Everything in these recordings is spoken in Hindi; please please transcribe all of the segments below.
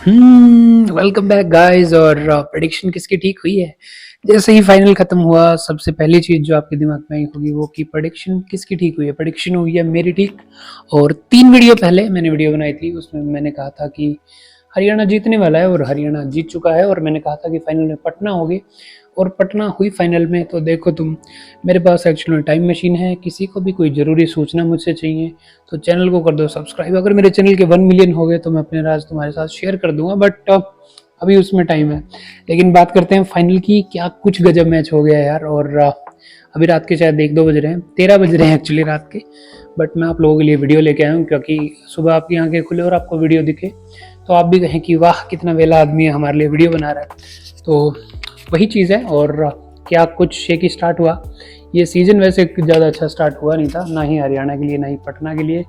Welcome back guys. और प्रेडिक्शन किसकी ठीक हुई है? जैसे ही फाइनल खत्म हुआ, सबसे पहली चीज जो आपके दिमाग में आई होगी वो कि प्रेडिक्शन किसकी ठीक हुई है। प्रेडिक्शन हुई है मेरी ठीक। और 3 वीडियो पहले मैंने वीडियो बनाई थी, उसमें मैंने कहा था कि हरियाणा जीतने वाला है और हरियाणा जीत चुका है। और मैंने कहा था कि फाइनल में पटना होगी और पटना हुई फाइनल में। तो देखो तुम, मेरे पास एक्चुअली टाइम मशीन है। किसी को भी कोई ज़रूरी सूचना मुझसे चाहिए तो चैनल को कर दो सब्सक्राइब। अगर मेरे चैनल के 1 मिलियन हो गए तो मैं अपने राज तुम्हारे साथ शेयर कर दूंगा, बट अभी उसमें टाइम है। लेकिन बात करते हैं फाइनल की। क्या कुछ गजब मैच हो गया यार। और अभी रात के शायद 1-2 बज रहे हैं, 13 बज रहे हैं एक्चुअली रात के। बट मैं आप लोगों के लिए वीडियो लेके आया हूँ, क्योंकि सुबह आपकी आंखें खुले और आपको वीडियो दिखे तो आप भी कहें कि वाह कितना वेला आदमी है, हमारे लिए वीडियो बना रहा है। तो वही चीज़ है। और क्या कुछ शेकी स्टार्ट हुआ। ये सीज़न वैसे ज़्यादा अच्छा स्टार्ट हुआ नहीं था, ना ही हरियाणा के लिए ना ही पटना के लिए।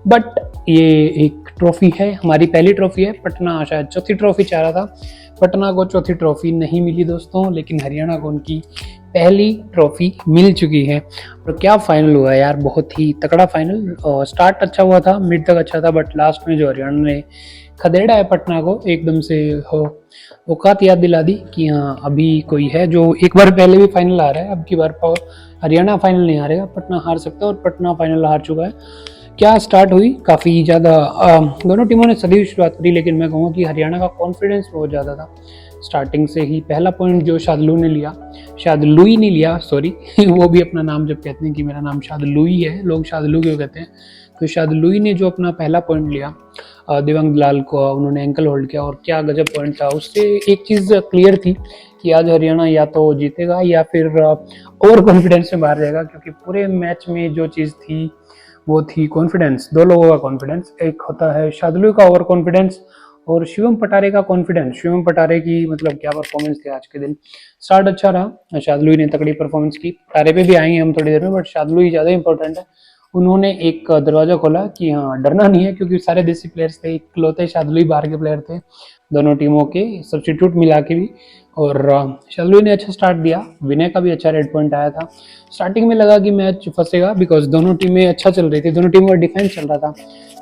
बट ये एक ट्रॉफी है, हमारी पहली ट्रॉफी है। पटना शायद चौथी ट्रॉफी चाह रहा था। पटना को चौथी ट्रॉफी नहीं मिली दोस्तों, लेकिन हरियाणा को उनकी पहली ट्रॉफी मिल चुकी है। और क्या फाइनल हुआ यार, बहुत ही तगड़ा फाइनल। और स्टार्ट अच्छा हुआ था, मिड तक अच्छा था, बट लास्ट में जो हरियाणा ने खदेड़ा है पटना को, एकदम से हो औकात याद दिला दी कि हाँ अभी कोई है जो एक बार पहले भी फाइनल आ रहा है। अब की बार हरियाणा फाइनल नहीं हारेगा, पटना हार सकता है और पटना फाइनल हार चुका है। क्या स्टार्ट हुई काफ़ी ज़्यादा, दोनों टीमों ने सदी शुरुआत करी, लेकिन मैं कहूँगा कि हरियाणा का कॉन्फिडेंस बहुत ज़्यादा था। स्टार्टिंग से ही पहला पॉइंट जो शादलू ने लिया, शादलुई ने लिया, सॉरी वो भी अपना नाम जब कहते हैं कि मेरा नाम शादलुई है, लोग शादलू क्यों कहते हैं, तो शादलुई ने जो अपना पहला पॉइंट लिया, दिव्यांग दलाल को उन्होंने एंकल होल्ड किया। और क्या गजब पॉइंट था। उससे एक चीज़ क्लियर थी कि आज हरियाणा या तो जीतेगा या फिर ओवर कॉन्फिडेंस में बाहर जाएगा, क्योंकि पूरे मैच में जो चीज़ थी वो थी कॉन्फिडेंस। दो लोगों का कॉन्फिडेंस, एक होता है शादुल्लू का ओवर कॉन्फिडेंस और शिवम पटारे का कॉन्फिडेंस। शिवम पटारे की मतलब क्या परफॉर्मेंस थी आज के दिन। स्टार्ट अच्छा रहा, शादुल्लू ने तगड़ी परफॉर्मेंस की। पटारे पे भी आएंगे हम थोड़ी देर में, बट शादुल्लू ही ज़्यादा इंपॉर्टेंट है। उन्होंने एक दरवाजा खोला कि हाँ डरना नहीं है, क्योंकि सारे देसी प्लेयर्स थे, इकलौते शादुल्लू बाहर के प्लेयर थे दोनों टीमों के सब्स्टिट्यूट मिला के भी। और शादुल्लू ने अच्छा स्टार्ट दिया, विनय का भी अच्छा रेड पॉइंट आया था। स्टार्टिंग में लगा कि मैच फंसेगा, बिकॉज दोनों टीमें अच्छा चल रही थी, दोनों टीमों का डिफेंस चल रहा था।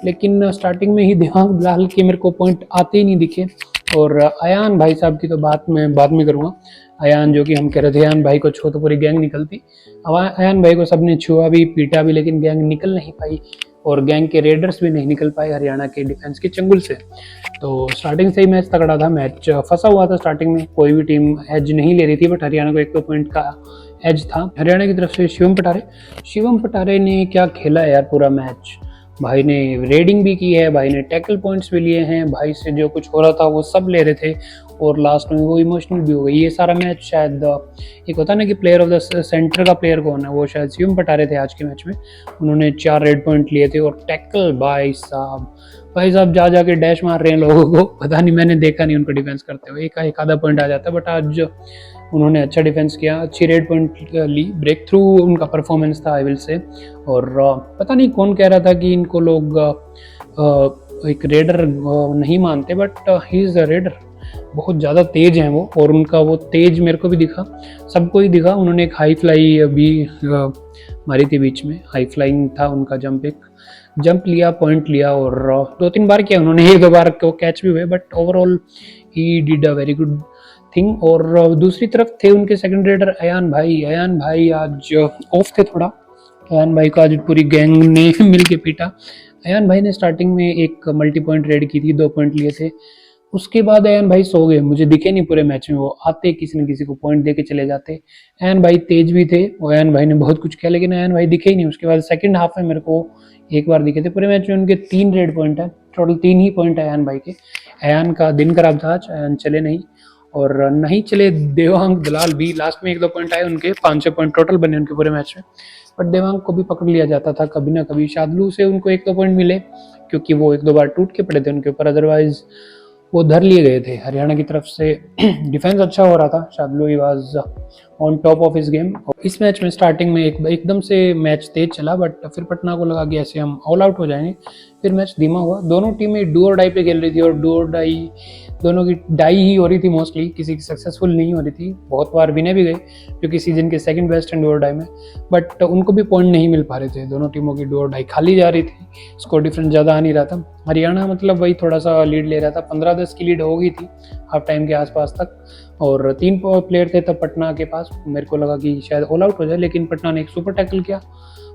लेकिन स्टार्टिंग में ही दिव्यांग दलाल के मेरे को पॉइंट आते ही नहीं दिखे। और अयान भाई साहब की तो बात मैं बाद में करूँगा। अयान जो कि हम कह रहे थे अयान भाई को छो तो पूरी गैंग निकलती। अयान भाई को सबने छुआ भी पीटा भी, लेकिन गैंग निकल नहीं पाई और गैंग के रेडर्स भी नहीं निकल पाए हरियाणा के डिफेंस के चंगुल से। तो स्टार्टिंग से ही मैच तगड़ा था, मैच फंसा हुआ था। स्टार्टिंग में कोई भी टीम एज नहीं ले रही थी, बट हरियाणा को 1-2 पॉइंट का एज था। हरियाणा की तरफ से शिवम पटारे ने क्या खेला है यार पूरा मैच। भाई ने रेडिंग भी की है, भाई ने टैकल पॉइंट्स भी लिए हैं, भाई से जो कुछ हो रहा था वो सब ले रहे थे। और लास्ट में वो इमोशनल भी हो गई। ये सारा मैच शायद एक होता ना कि प्लेयर ऑफ द सेंटर का प्लेयर कौन है, वो शायद शिवम पटारे थे आज के मैच में। उन्होंने 4 रेड पॉइंट लिए थे। और टैकल भाई साहब जा जाके डैश मार रहे हैं लोगों को, पता नहीं, मैंने देखा नहीं उनको डिफेंस करते हुए। एक आधा पॉइंट आ जाता है, बट आज उन्होंने अच्छा डिफेंस किया, अच्छी रेड पॉइंट ली, ब्रेक थ्रू उनका परफॉर्मेंस था आई विल से। और पता नहीं कौन कह रहा था कि इनको लोग एक रेडर नहीं मानते, but he is a raider. बहुत ज़्यादा तेज हैं वो, और उनका वो तेज मेरे को भी दिखा, सबको ही दिखा। उन्होंने एक हाई फ्लाई भी मारी थी बीच में, हाई फ्लाइंग था उनका जंप, एक जंप लिया, पॉइंट लिया और 2-3 बार किया उन्होंने, 1-2 बार को कैच भी हुए, but overall he did a very good thing. और दूसरी तरफ थे उनके सेकंड रेडर अयान भाई आज ऑफ थे थोड़ा। अयान भाई को आज पूरी गैंग ने मिल के पीटा। अयान भाई ने स्टार्टिंग में एक मल्टी पॉइंट रेड की थी, 2 पॉइंट लिए थे। उसके बाद अयान भाई सो गए, मुझे दिखे नहीं पूरे मैच में। वो आते किसी न किसी को पॉइंट दे के चले जाते। अयान भाई तेज भी थे और अयान भाई ने बहुत कुछ किया, लेकिन अयान भाई दिखे ही नहीं। उसके बाद सेकंड हाफ में मेरे को एक बार दिखे थे। पूरे मैच में उनके 3 रेड पॉइंट है, टोटल 3 ही पॉइंट है अयान भाई के। अयान का दिन खराब था आज, अयान चले नहीं। और नहीं चले देवांग दलाल भी, लास्ट में 1-2 पॉइंट आए उनके, 5-6 पॉइंट टोटल बने उनके पूरे मैच में। बट देवांग को भी पकड़ लिया जाता था कभी ना कभी। शादलू से उनको 1-2 पॉइंट मिले, क्योंकि वो 1-2 बार टूट के पड़े थे उनके ऊपर, अदरवाइज वो धर लिए गए थे हरियाणा की तरफ से। डिफेंस अच्छा हो रहा था, Shadloo was on top of his game. इस मैच में स्टार्टिंग में एकदम से मैच तेज चला, बट फिर पटना को लगा कि ऐसे हम ऑल आउट हो जाएंगे। फिर मैच धीमा हुआ, दोनों टीमें डू और डाई पे खेल रही थी, और डू और डाई दोनों की डाई ही हो रही थी मोस्टली, किसी की सक्सेसफुल नहीं हो रही थी। बहुत बार विनय भी गए जो कि सीजन के सेकंड बेस्ट एंड डू और डाई में, बट उनको भी पॉइंट नहीं मिल पा रहे थे। दोनों टीमों की डू और डाई खाली जा रही थी, स्कोर डिफरेंस ज़्यादा आ नहीं रहा था। हरियाणा मतलब वही थोड़ा सा लीड ले रहा था, 15-10 की लीड हो गई थी हाफ टाइम के आसपास तक, और 3 प्लेयर थे तब पटना के पास। मेरे को लगा कि शायद ऑल आउट हो जाए, लेकिन पटना ने एक सुपर टैकल किया।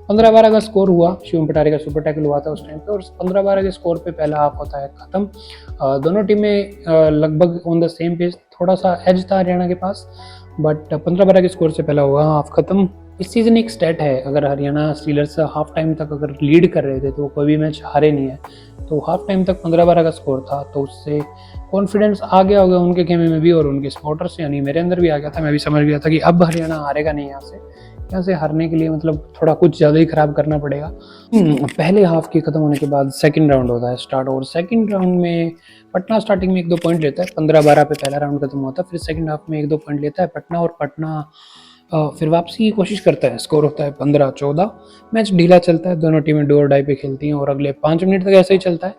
15-12 का स्कोर हुआ, शिवम पटारे का सुपर टैकल हुआ था उस टाइम पे, और 15-12 के स्कोर पे पहला हाफ होता है खत्म। दोनों टीमें लगभग ऑन द सेम पेज, थोड़ा सा एज था हरियाणा के पास, बट 15-12 के स्कोर से पहला हुआ हाफ खत्म। इस सीजन एक स्टैट है, अगर हरियाणा स्टीलर्स हाफ टाइम तक अगर लीड कर रहे थे तो वो कोई भी मैच हारे नहीं है। तो हाफ टाइम तक 15-12 का स्कोर था, तो उससे कॉन्फिडेंस आ गया होगा उनके खेमे में भी और उनके सपोर्टर्स यानी मेरे अंदर भी आ गया था। मैं भी समझ गया था कि अब हरियाणा हारेगा नहीं, यहाँ से हारने के लिए मतलब थोड़ा कुछ ज़्यादा ही खराब करना पड़ेगा। पहले हाफ के ख़त्म होने के बाद सेकंड राउंड होता है स्टार्ट, और सेकंड राउंड में पटना स्टार्टिंग में 1-2 पॉइंट लेता है। 15-12 पे पहला राउंड खत्म होता है, फिर सेकंड हाफ में 1-2 पॉइंट लेता है पटना, और पटना फिर वापसी की कोशिश करता है। स्कोर होता है 15-14। मैच ढीला चलता है, दोनों टीमें डू और डाई पे खेलती हैं और अगले 5 मिनट तक ऐसे ही चलता है।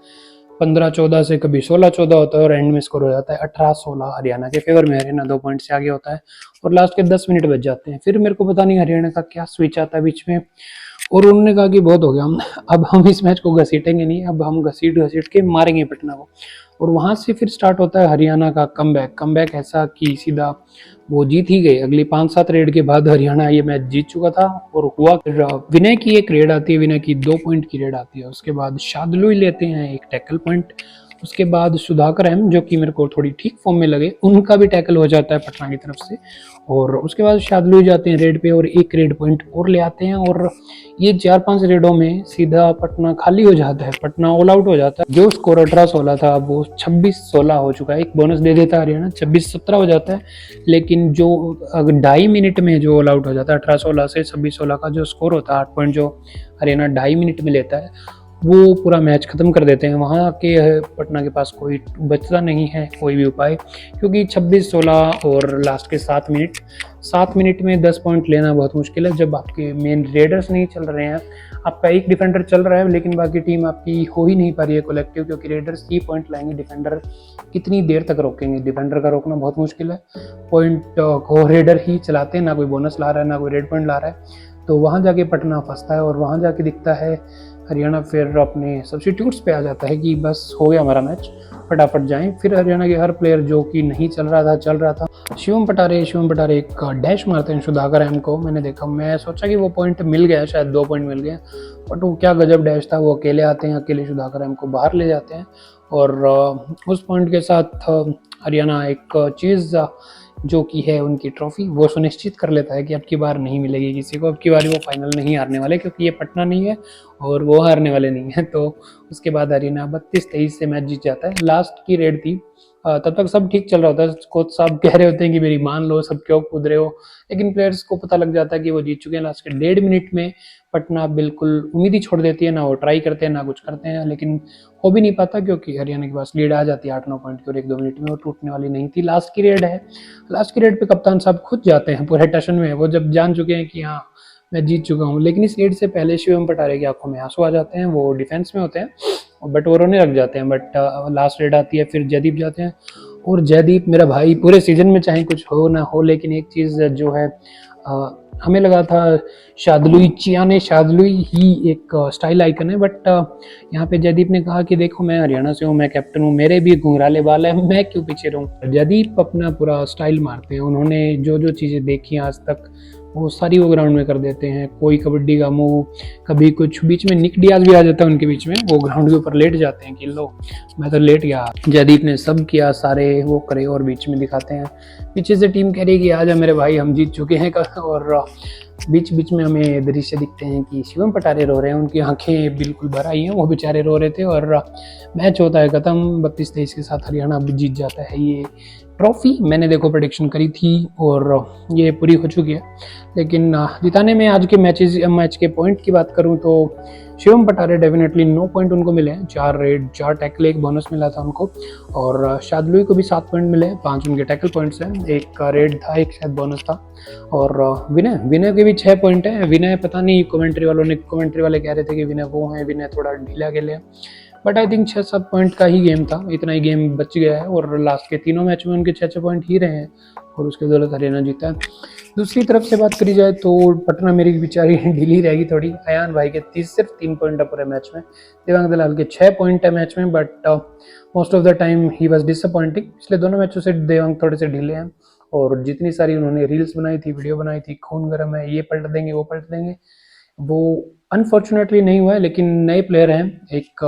15-14 से कभी 16-14 होता है और एंड में स्कोर हो जाता है 18-16 हरियाणा के फेवर में। हरियाणा 2 पॉइंट से आगे होता है और लास्ट के 10 मिनट बच जाते हैं। फिर मेरे को पता नहीं हरियाणा का क्या स्विच आता है बीच में, और उन्होंने कहा कि बहुत हो गया, अब हम इस मैच को घसीटेंगे नहीं, अब हम घसीट के मारेंगे पटना को। और वहां से फिर स्टार्ट होता है हरियाणा का कमबैक ऐसा कि सीधा वो जीत ही गए। अगली 5-7 रेड के बाद हरियाणा ये मैच जीत चुका था। और हुआ फिर विनय की एक रेड आती है, विनय की 2 पॉइंट की रेड आती है। उसके बाद शादलुई लेते हैं एक टैकल पॉइंट। उसके बाद सुधाकर एम, जो कि मेरे को थोड़ी ठीक फॉर्म में लगे, उनका भी टैकल हो जाता है पटना की तरफ से। और उसके बाद शादलुई जाते हैं रेड पे और एक रेड पॉइंट और ले आते हैं, और ये 4-5 रेडों में सीधा पटना खाली हो जाता है, पटना ऑल आउट हो जाता है। जो स्कोर 18-16 था वो 26-16 हो चुका है। एक बोनस दे देता है हरियाणा, 26-17 हो जाता है। लेकिन जो अगर 2.5 मिनट में जो ऑल आउट हो जाता है 18-16 से 26-16 का जो स्कोर होता है 8 पॉइंट जो हरियाणा 2.5 मिनट में लेता है, वो पूरा मैच खत्म कर देते हैं। वहाँ के पटना के पास कोई बचता नहीं है कोई भी उपाय, क्योंकि 26-16 और लास्ट के 7 मिनट में 10 पॉइंट लेना बहुत मुश्किल है जब आपके मेन रेडर्स नहीं चल रहे हैं। आपका एक डिफेंडर चल रहा है लेकिन बाकी टीम आपकी हो ही नहीं पा रही है कलेक्टिव, क्योंकि रेडर्स ही पॉइंट लाएंगे, डिफेंडर कितनी देर तक रोकेंगे। डिफेंडर का रोकना बहुत मुश्किल है, पॉइंट को रेडर ही चलाते हैं, ना कोई बोनस ला रहा है ना कोई रेड पॉइंट ला रहा है। तो वहाँ जाके पटना फंसता है और वहाँ जाके दिखता है हरियाणा फिर अपने सब्स्टिट्यूट्स पे आ जाता है कि बस हो गया हमारा मैच, फटाफट जाएं। फिर हरियाणा के हर प्लेयर जो कि नहीं चल रहा था। शिवम पटारे एक डैश मारते हैं सुधाकर एम को। मैंने देखा, मैं सोचा कि वो पॉइंट मिल गया, शायद 2 पॉइंट मिल गए, बट वो क्या गजब डैश था। वो अकेले आते हैं, अकेले सुधाकर एम को बाहर ले जाते हैं, और उस पॉइंट के साथ हरियाणा एक चीज़ जो कि है उनकी ट्रॉफी, वो सुनिश्चित कर लेता है कि अब की बार नहीं मिलेगी किसी को, अब की बार वो फाइनल नहीं हारने वाले, क्योंकि ये पटना नहीं है और वो हारने वाले नहीं है। तो उसके बाद हरियाणा 32-23 से मैच जीत जाता है। लास्ट की रेड थी, तब तक सब ठीक चल रहा होता है। कोच साहब कह रहे होते हैं कि मेरी मान लो, सब क्यों कूद रहे हो, लेकिन प्लेयर्स को पता लग जाता है कि वो जीत चुके हैं। लास्ट के 1.5 मिनट में पटना बिल्कुल उम्मीद ही छोड़ देती है, ना वो ट्राई करते हैं ना कुछ करते हैं, लेकिन हो भी नहीं पाता क्योंकि हरियाणा के पास लीड आ जाती है 8-9 पॉइंट की, और 1-2 मिनट में वो टूटने वाली नहीं थी। लास्ट की रेड है, लास्ट की रेड पे कप्तान साहब खुद जाते हैं पूरे टेंशन में, वो जब जान चुके हैं कि हाँ मैं जीत चुका हूँ। लेकिन इस रेड से पहले शिवम पटारे की आंखों में आंसू आ जाते हैं, वो डिफेंस में होते हैं बट वो रोने लग जाते हैं। बट लास्ट रेड आती है, फिर जयदीप जाते हैं, और जयदीप मेरा भाई पूरे सीजन में चाहे कुछ हो ना हो, लेकिन एक चीज़ जो है हमें लगा था शादलुई ही एक स्टाइल आइकन है, बट यहाँ पे जयदीप ने कहा कि देखो मैं हरियाणा से हूँ, मैं कैप्टन हूँ, मेरे भी घुंघराले बाल है, मैं क्यों पीछे रहूँ। जयदीप अपना पूरा स्टाइल मारते हैं, उन्होंने जो जो चीज़ें देखी आज तक वो सारी वो ग्राउंड में कर देते हैं। कोई कबड्डी का मूव, कभी कुछ, बीच में निक डियाज भी आ जाता है उनके बीच में, वो ग्राउंड के ऊपर लेट जाते हैं कि लो मैं तो लेट गया। जयदीप ने सब किया, सारे वो करे, और बीच में दिखाते हैं, पीछे से टीम कह रही है कि आजा मेरे भाई हम जीत चुके हैं, और बीच बीच में हमें दृश्य दिखते हैं कि शिवम पटारे रो रहे हैं, उनकी आंखें बिल्कुल भर आई हैं, वो बेचारे रो रहे थे। और मैच होता है खत्म 32-23 के साथ, हरियाणा भी जीत जाता है। ये ट्रॉफी मैंने देखो प्रेडिक्शन करी थी और ये पूरी हो चुकी है, लेकिन जिताने में आज के मैच के पॉइंट की बात करूं तो शिवम पटारे डेफिनेटली 9 पॉइंट उनको मिले हैं, 4 रेड 4 टैकल, 1 बोनस मिला था उनको, और शादलुई को भी 7 पॉइंट मिले, 5 उनके टैकल पॉइंट्स हैं, 1 रेड था, 1 शायद बोनस था। और विनय के भी 6 पॉइंट है। विनय पता नहीं कमेंट्री वाले कह रहे थे कि विनय वो है, विनय थोड़ा ढीला खेले, बट आई थिंक 6-7 पॉइंट का ही गेम था, इतना ही गेम बच गया है और लास्ट के तीनों मैच में उनके 6-6 पॉइंट ही रहे हैं और उसके बदौलत हरियाणा जीता है। दूसरी तरफ से बात करी जाए तो पटना मेरी बेचारी ढीली रहेगी थोड़ी। अयान भाई के सिर्फ 3 पॉइंट है पूरे मैच में, देवांग दलाल के 6 पॉइंट है मैच में, but most of the time he was disappointing. पिछले दोनों मैचों से देवांग थोड़े से ढीले हैं और जितनी सारी उन्होंने रील्स बनाई थी, वीडियो बनाई थी, खून गर्म है, ये पलट देंगे वो पलट देंगे, वो अनफॉर्चुनेटली नहीं हुआ है। लेकिन नए प्लेयर हैं, एक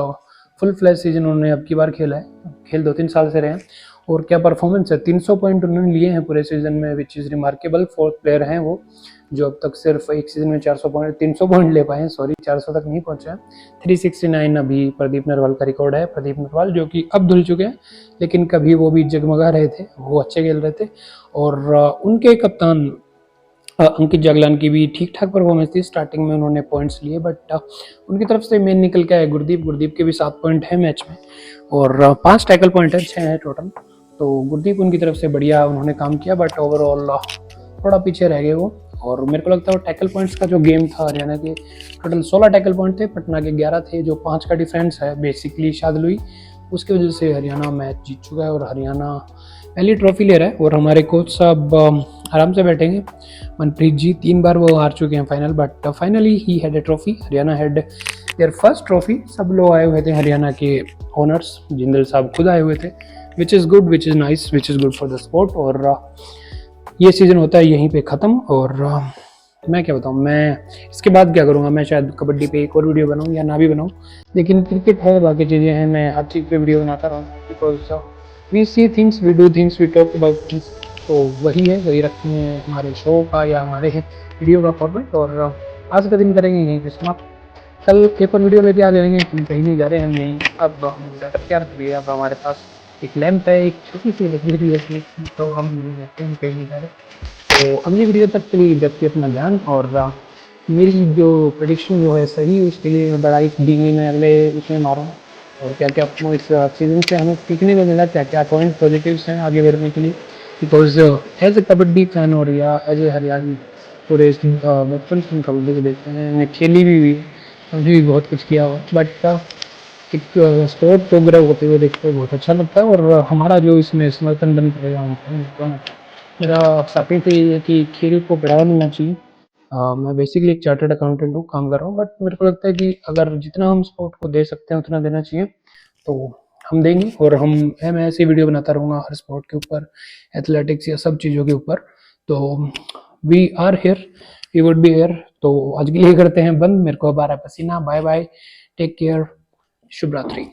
फुल फ्लैश सीजन उन्होंने अब की बार खेला है, खेल 2-3 साल से रहे हैं और क्या परफॉर्मेंस है, 300 पॉइंट उन्होंने लिए हैं पूरे सीजन में, which is remarkable. Fourth player हैं वो जो अब तक सिर्फ एक सीजन में 300 पॉइंट ले पाए हैं, सॉरी 400 तक नहीं पहुंचे हैं। 369 अभी प्रदीप नरवाल का रिकॉर्ड है, प्रदीप नरवाल जो कि अब धुल चुके हैं, लेकिन कभी वो भी जगमगा रहे थे, वो अच्छे खेल रहे थे। और उनके कप्तान अंकित जागलान की भी ठीक ठाक परफॉर्मेंस थी, स्टार्टिंग में उन्होंने पॉइंट्स लिए, बट उनकी तरफ से मेन निकल के आए गुरदीप के भी 7 पॉइंट है मैच में और 5 टैकल पॉइंट है, 6 है टोटल। तो गुरदीप उनकी तरफ से बढ़िया उन्होंने काम किया, बट ओवरऑल थोड़ा पीछे रह गए वो। और मेरे को लगता है वो टैकल पॉइंट्स का जो गेम था, हरियाणा के टोटल 16 टैकल पॉइंट थे, पटना के 11 थे, जो 5 का डिफरेंस है बेसिकली शादलुई, उसकी वजह से हरियाणा मैच जीत चुका है और हरियाणा पहली ट्रॉफी ले रहा है। और हमारे कोच साहब आराम से बैठेंगे। मनप्रीत जी 3 बार वो हार चुके हैं final, but finally he had a trophy, Haryana had there first trophy. सब लोग आए हुए थे हरियाणा के ओनर्स, जिंदल साहब खुद आए हुए थे, which is good, which is nice, which is good for the sport. और ये सीज़न होता है यहीं पे ख़त्म। और मैं क्या बताऊँ, मैं इसके बाद क्या करूँगा, मैं शायद कबड्डी पे एक और वीडियो बनाऊँ या ना भी बनाऊँ, लेकिन क्रिकेट है, बाकी चीज़ें हैं, मैं हर चीज़ पे वीडियो बनाता रहूँ, because we see things, we do things, we talk about things. तो वही है, वही रखते हैं हमारे शो का या हमारे वीडियो का फॉर्मेट। और आज का दिन करेंगे यहीं पे समाप्त। कल एक और वीडियो लेके आ जाएंगे, कहीं नहीं जा रहे हैं हम यहीं। अब क्या रख दिया, अब हमारे पास एक लैंप है, एक छोटी सी लकड़ी है, तो हम रहते हैं, कहीं नहीं जा रहे। तो अगली वीडियो तक के लिए रखिए अपना ध्यान। और मेरी जो प्रेडिक्शन जो है सही, उसके लिए मैं बड़ा एक डी में अगले उसमें मारूँ और क्या क्या इस सीजन से हमें सीखने को मिला, क्या क्या पॉइंट पॉजिटिव्स हैं आगे बढ़ने के लिए। Because as a kabaddi fan और या एज ए हरियाणवी पूरे बचपन से कबड्डी को देखते हैं, मैं खेली भी हुई, अभी भी बहुत कुछ किया हुआ, बट एक स्पोर्ट को ग्रो होते हुए देखते हुए बहुत अच्छा लगता है। और हमारा जो इसमें समर्थन बन पड़ेगा, मेरा सपील तो ये है कि खेल को बढ़ावा मिलना चाहिए। मैं बेसिकली एक चार्टर्ड अकाउंटेंट हूँ, काम कर रहा हूँ, बट मेरे को लगता है कि अगर जितना हम स्पोर्ट को दे सकते हैं उतना देना चाहिए, तो हम देंगे। और मैं ऐसी वीडियो बनाता रहूँगा हर स्पोर्ट के ऊपर, एथलेटिक्स या सब चीज़ों के ऊपर। तो we are here, we would be here. तो आज के लिए करते हैं बंद, मेरे को अब आ रहा है पसीना। बाय बाय, टेक केयर, शुभ रात्रि।